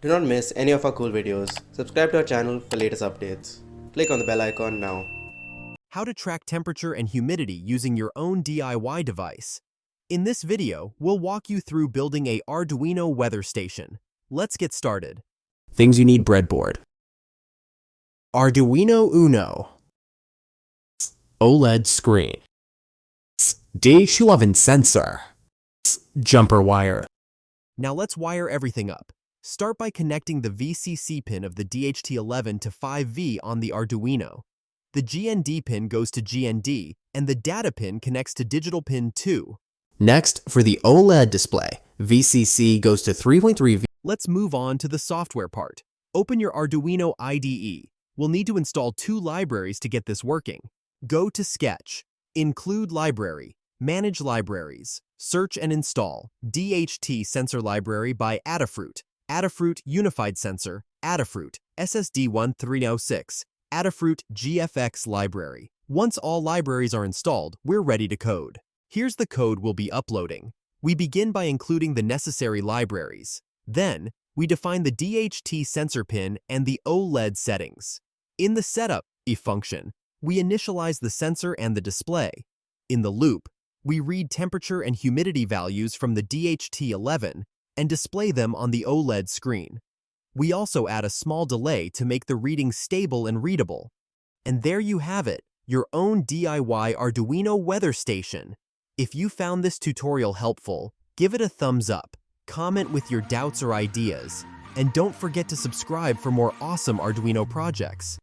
Do not miss any of our cool videos. Subscribe to our channel for latest updates. Click on the bell icon now. How to track temperature and humidity using your own DIY device. In this video, we'll walk you through building a Arduino weather station. Let's get started. Things you need: breadboard, Arduino UNO, OLED screen, DHT11 sensor, jumper wire. Now let's wire everything up. Start by connecting the VCC pin of the DHT11 to 5V on the Arduino. The GND pin goes to GND, and the data pin connects to digital pin 2. Next, for the OLED display, VCC goes to 3.3V. Let's move on to the software part. Open your Arduino IDE. We'll need to install 2 libraries to get this working. Go to Sketch, Include Library, Manage Libraries, Search and install DHT Sensor Library by Adafruit, Adafruit Unified Sensor, Adafruit SSD1306, Adafruit GFX Library. Once all libraries are installed, we're ready to code. Here's the code we'll be uploading. We begin by including the necessary libraries. Then, we define the DHT sensor pin and the OLED settings. In the setup if function, we initialize the sensor and the display. In the loop, we read temperature and humidity values from the DHT11 and display them on the OLED screen. We also add a small delay to make the reading stable and readable. And there you have it, your own DIY Arduino weather station. If you found this tutorial helpful, give it a thumbs up, comment with your doubts or ideas, and don't forget to subscribe for more awesome Arduino projects.